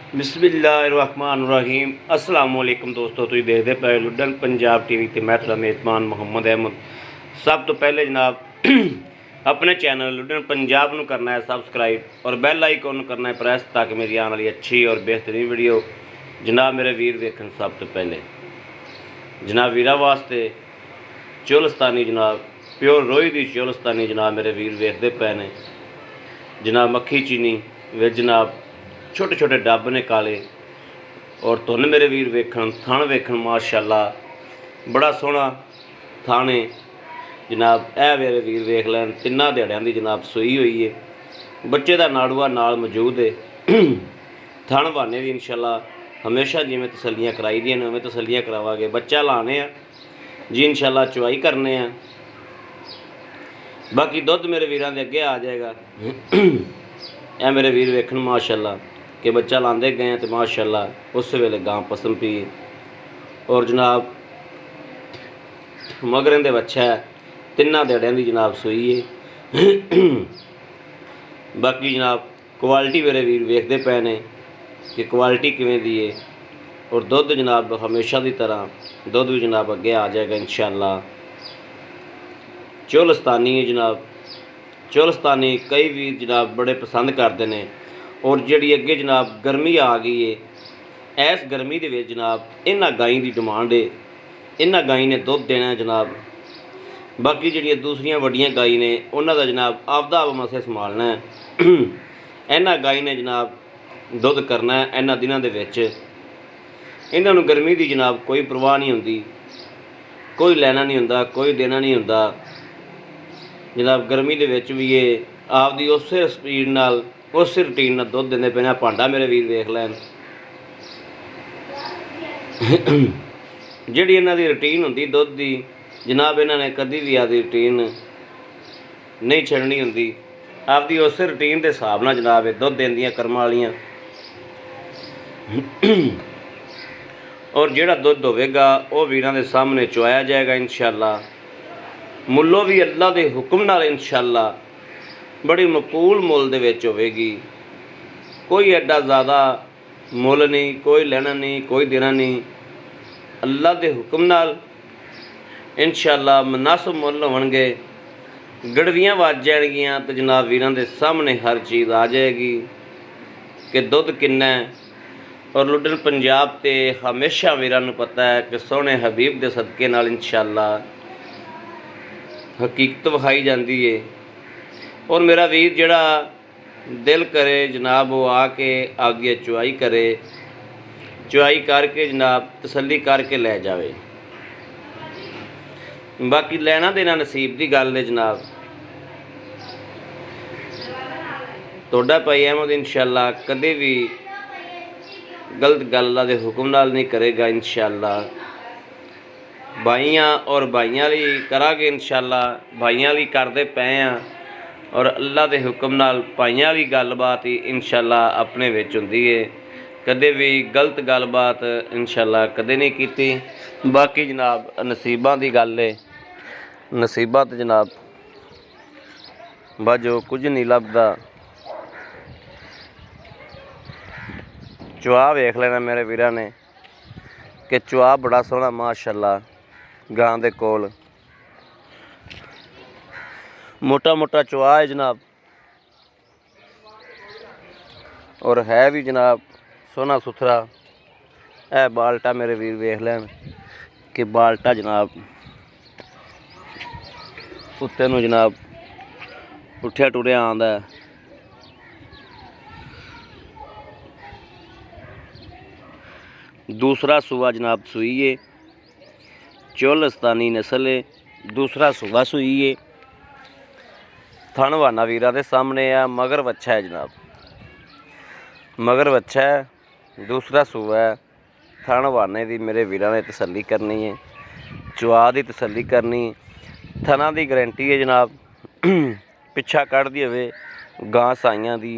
बिस्मिल्लाहिर्रहमानिर्रहीम अस्सलाम वालेकुम दोस्तों, तुसीं देखदे पए लुड्डन पंजाब टीवी ते मैं तुहाडा मेज़बान मुहम्मद अहमद। सब तो पहले जनाब अपने चैनल लुड्डन पंजाब नूं करना है सबसक्राइब और बैल आइकन करना है प्रेस, ताकि मेरी आने वाली अच्छी और बेहतरीन वीडियो जनाब मेरे वीर देखन। सब तो पहले जनाब वीरा वास्ते चोलस्तानी जनाब प्योर रोई दी चोलस्तानी जनाब मेरे वीर वेखदे पे ने। जनाब मक्खी चीनी वे जनाब छोटे छोटे डब ने काले और तुन मेरे वीर वेखन थन वेखन माशाअल्लाह बड़ा सोहना थाने जनाब। ए मेरे वीर वेख लैन तिन्ना ध्याड़ियां दी जनाब सूई हुई है, बच्चे का नाड़ूआ नाल मौजूद है। थन बहाने दी इंशाअल्लाह हमेशा जिवें तसल्लियां कराई दियां ने उवें तसल्लियां करावांगे। बच्चा लाने जी इंशाअल्लाह, चुवाई करने हैं। बाकी दुध मेरे वीरां दे अगे आ जाएगा। ए मेरे वीर वेखन माशाअल्लाह कि बच्चा लाते गए तो माशाअल्लाह उस वेले गां पसंद पी और जनाब मगरें दे बच्चा है, तिन्ना ध्याड़ियां दी जनाब सूई है। बाकी जनाब क्वालिटी मेरे वीर वेखदे पे ने कि क्वालिटी किवें दी है और दुध जनाब हमेशा की तरह दुध भी जनाब अगे आ जाएगा इंशाअल्लाह। चोलस्तानी है जनाब, चोलस्तानी कई भी जनाब बड़े पसंद करते हैं। और जी अगे जनाब गर्मी आ गई है, इस गर्मी के जनाब इन्हां गाई की डिमांड है, इन्हां गाई ने दुध देना है जनाब। बाकी जिहड़ियां दूसरियां वड्डियां गाई ने उन्हां दा जनाब आपदा आप मसे संभालना है। इन्हां गाई ने जनाब दुध करना है इन्हां दिनां दे विच। इन्हां नूं गर्मी की जनाब कोई परवाह नहीं होंदी, कोई लैना नहीं होंदा, कोई देना नहीं होंदा जनाब। गर्मी के विच भी ये आपदी उस स्पीड नाल उस रूटीन नाल दुध देंदे पे ने। भांडा मेरे वीर वेख लैन जिहड़ी इन्हां दी रूटीन हुंदी दुध दी जनाब, इन्हां ने कदी भी आपदी रूटीन नहीं छड्डनी हुंदी। आपदी उस रूटीन के हिसाब नाल जनाब दुध देंदियां कर्मां वालियां। और जिहड़ा दुध होवेगा वह वीरां दे सामने चुआया जाएगा इंशाअल्लाह। मुल्लों भी अल्लाह के हुक्म नाल इंशाअल्लाह बड़ी मकूल मुल दे विच होवेगी। कोई एडा ज़्यादा मुल नहीं, कोई लेना नहीं, कोई देना नहीं। अल्लाह के हुक्म नाल इंशाअल्लाह मुनासिब मुल होणगे। गड़वियाँ वज जाएगियां तो जनाब वीरां दे सामने हर चीज़ आ जाएगी कि दुध किन्ना है। और लुड्डन पंजाब ते हमेशा वीरां नूं पता है कि सोहने हबीब के सदके नाल इंशाअल्लाह हकीकत विखाई जाती है। और मेरा वीर जिहड़ा दिल करे जनाब वो आके आगे चुआई करे, चुआई करके जनाब तसल्ली करके लै जावे। बाकी लैना देना नसीब की गल है जनाब। तुहाडा भाई अहमद इंशाअल्लाह कदे भी गलत गल अल्लाह दे हुक्म नाल नहीं करेगा इंशाअल्लाह। भाइयां और भाइयां लई करांगे इंशाअल्लाह, भाइयां लई करदे पे हैं और अल्लाह के हुक्म नाल भाइयां वाली गलबात ही इंशाअल्लाह अपने विच हुंदी है। कदे भी गलत गलबात इंशाअल्लाह कदे नहीं कीती। बाकी जनाब नसीबां दी गल है, नसीबां ते जनाब बाजो कुछ नहीं लभदा। चुआ वेख लेना मेरे वीरां ने कि चुआ बड़ा सोहना माशाअल्लाह गां दे कोल मोटा मोटा चुआ है जनाब। और है भी जनाब सोहना सुथरा। है बाल्टा मेरे वीर वेख लैन कि बाल्टा जनाब उत्ते नूं जनाब उठिया टुरिया आंदा है। दूसरा सूआ जनाब सूई है, चोलस्तानी नस्ल है, दूसरा सूआ सूई है। थन बहाना वीरां दे सामने आ, मगर बच्चा है जनाब, मगर बच्चा है, दूसरा सूआ है। थन बहाने की मेरे वीरां ने तसल्ली करनी है, चुआ की तसल्ली करनी, थना की गारंटी है जनाब। पिछा कढ़दी होवे गां साइयां दी,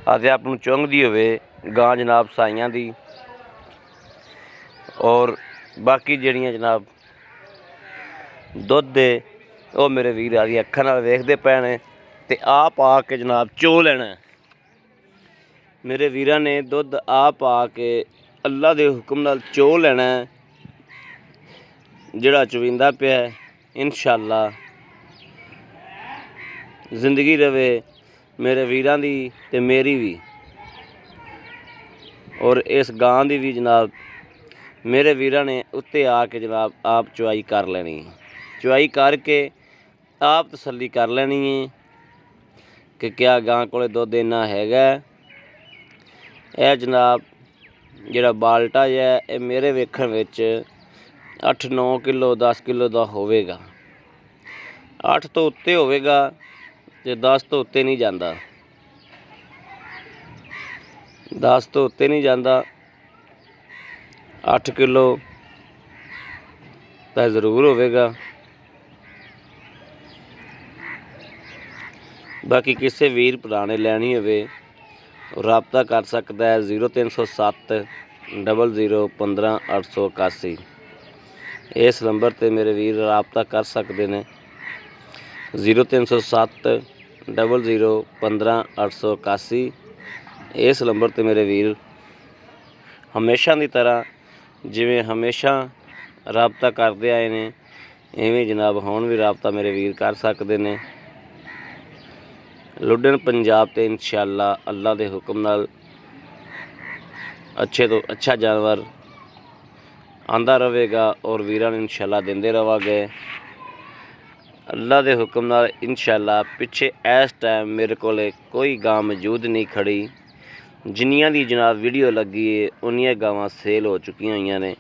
आदे आप नूं चुंघदी होवे गां जनाब साइयां दी। और बाकी जिहड़ियां जनाब दुध दे वो मेरे वीर आदि अखां नाल वेखदे पे ने ते आप आके जनाब चो लेना। मेरे वीरां ने दुध आप आके अल्लाह के हुक्म नाल चो लेना है, जिहड़ा चवींदा पिया इंशाअल्लाह जिंदगी रवे मेरे वीरां दी ते मेरी भी, और इस गां दी भी जनाब मेरे वीरां ने उत्ते आके जनाब आप चुआई कर लेनी, चुआई करके आप तसल्ली कर लेनी है कि क्या गां कोले दुध इन्ना हैगा। यह जनाब जिहड़ा बाल्टा है ये मेरे वेखण विच 8-9 किलो 10 किलो का होवेगा, 8 तो उत्ते होवेगा ते 10 तो उत्ते नहीं जाता, 10 तो उत्ते नहीं जाता, 8 किलो तो जरूर होवेगा। बाकी किसी वीर भरा ने लैनी होवे राबता कर सकता है 0307 00 15 881। इस नंबर ते मेरे वीर राबता कर सकते हैं 0307 00 15 881। इस नंबर ते मेरे वीर हमेशा की तरह जिवें हमेशा राबता करते आए ने इवें जनाब हुण भी राबता मेरे वीर कर सकते हैं। लुडन पंजाब ते इंशाअल्लाह अल्लाह के हुक्म नाल अच्छे तो अच्छा जानवर आंदा रहेगा और वीरां नूं इंशाअल्लाह देंदे रवांगे अल्लाह के हुक्म नाल इंशाअल्लाह। पिछे इस टाइम मेरे कोले कोई गां मौजूद नहीं खड़ी, जिन्नियां दी जनाब वीडियो लगी है उन्नियां गावां सेल हो चुकियां हुई ने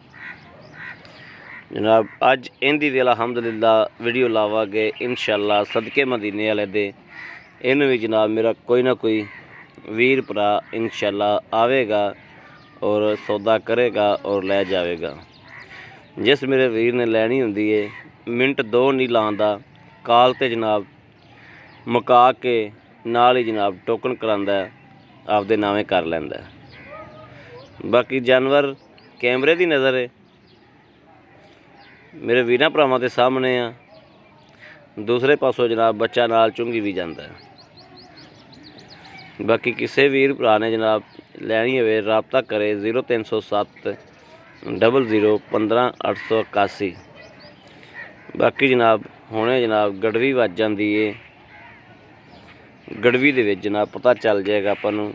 जनाब। अज इहदी भी अलहमदुलिल्लाह वीडियो लावांगे इंशाअल्लाह सदके मदीने वाले दे। इन भी जनाब मेरा कोई ना कोई वीर भरा इंशाअल्लाह आवेगा और सौदा करेगा और लै जाएगा। जिस मेरे वीर ने लैनी होंदी है मिनट 2 नहीं लांदा, काल ते जनाब मुका के नाल ही जनाब टोकन करांदा आपदे नामे कर लैंदा। बाकी जानवर कैमरे की नज़र है मेरे वीरां भरावां दे सामने आ, दूसरे पासों जनाब बच्चा नाल चुंगी भी जाता है। बाकी किसी वीर भरा ने जनाब लैनी होवे राबता करे 0307 00 15 881। बाकी जनाब हुणे जनाब गड़वी वज जाती है, गड़वी दे विच जनाब पता चल जाएगा आपां नूं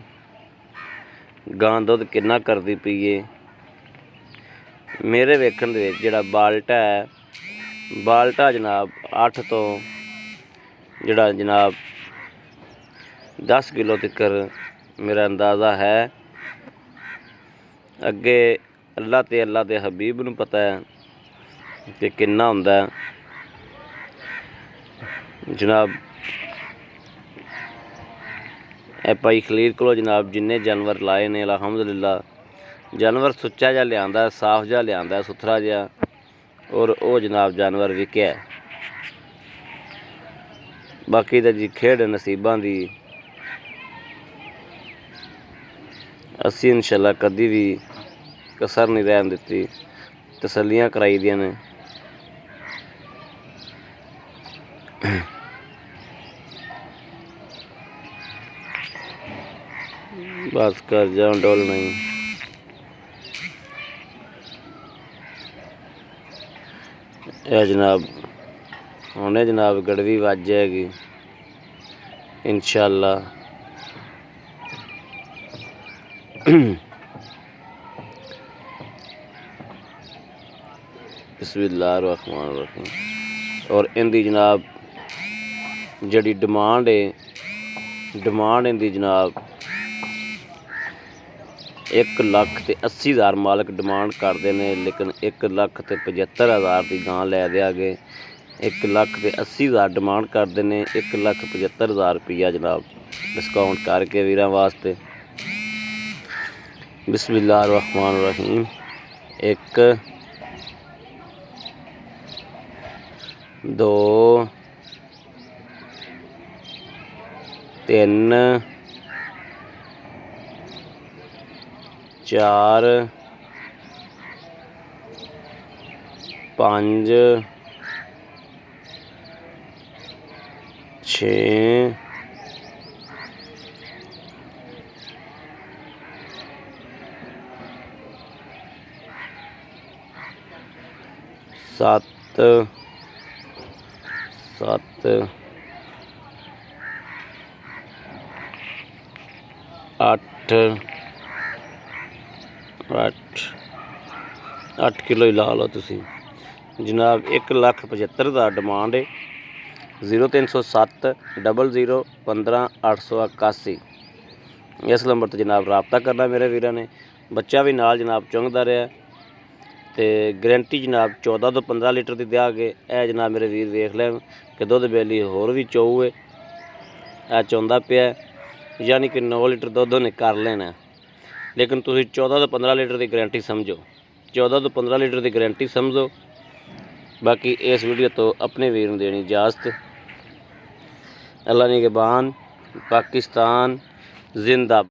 गां दुध किन्ना करदी पई है। मेरे वेखण दे विच जिहड़ा बाल्टा है बाल्टा जनाब 8 तो जिहड़ा जनाब 10 किलो तक मेरा अंदाज़ा है। अगे अल्लाह ते हबीब नूं पता है कि किन्ना हुंदा है जनाब। भाई खलील को जनाब जिन्ने जानवर लाए ने अलहमदुलिल्लाह जानवर सुच्चा जिहा लिआंदा, साफ जिहा लिआंदा, सुथरा जिहा, और वो जनाब जानवर विकिया। बाकी तो जी खेड नसीबां दी, असी इंशाअल्लाह कदी भी कसर नहीं रहन दित्ती, तसल्लियां कराई दियां ने। बस कर जाओ डोल नहीं। यह जनाब हुणे जनाब गड़वी वज जाएगी इंशाअल्लाह। बिस्मिल्लाहिर्रहमानिर्रहीम। और इनकी जनाब जड़ी डिमांड है, डिमांड इनकी जनाब 1,80,000 मालक डिमांड करते हैं, लेकिन 1,75,000 की गां लै देंगे। 1,80,000 डिमांड करते हैं, 1,75,000 रुपया जनाब डिस्काउंट करके वीरां वास्ते। बिस्मिल्लाहिर्रहमानिर्रहीम। 1 2 3 4 5 6 7 7 8 8 ਕਿਲੋ ਹੀ ਲਾ ਲਓ ਤੁਸੀਂ ਜਨਾਬ। 1,75,000 ਡਿਮਾਂਡ ਹੈ। 0307 00 15 881 ਇਸ ਨੰਬਰ 'ਤੇ ਜਨਾਬ ਰਾਬਤਾ ਕਰਨਾ ਮੇਰੇ ਵੀਰਾਂ ਨੇ। ਬੱਚਾ ਵੀ ਨਾਲ ਜਨਾਬ ਚੁੰਗਦਾ ਰਿਹਾ ਤੇ ਗਰੰਟੀ ਜਨਾਬ 14 ਤੋਂ 15 ਲੀਟਰ ਦੀ ਦਿਆਂਗੇ। ਇਹ ਜਨਾਬ ਮੇਰੇ ਵੀਰ ਵੇਖ ਲੈਣ ਕਿ ਦੁੱਧ ਬੇਲੀ ਹੋਰ ਵੀ ਚੋਊ ਹੈ। ਇਹ ਚੋਂਦਾ ਪਿਆ ਯਾਨੀ ਕਿ 9 ਲੀਟਰ ਦੁੱਧ ਉਹਨੇ ਕਰ ਲੈਣਾ। ਲੇਕਿਨ ਤੁਸੀਂ 14 ਤੋਂ 15 ਲੀਟਰ ਦੀ ਗਰੰਟੀ ਸਮਝੋ, 14 ਤੋਂ 15 ਲੀਟਰ ਦੀ ਗਰੰਟੀ ਸਮਝੋ। ਬਾਕੀ ਇਸ ਵੀਡੀਓ ਤੋਂ ਆਪਣੇ ਵੀਰ ਨੂੰ ਦੇਣੀ ਇਜਾਜ਼ਤ। अल्लाह निगहबान, पाकिस्तान जिंदा।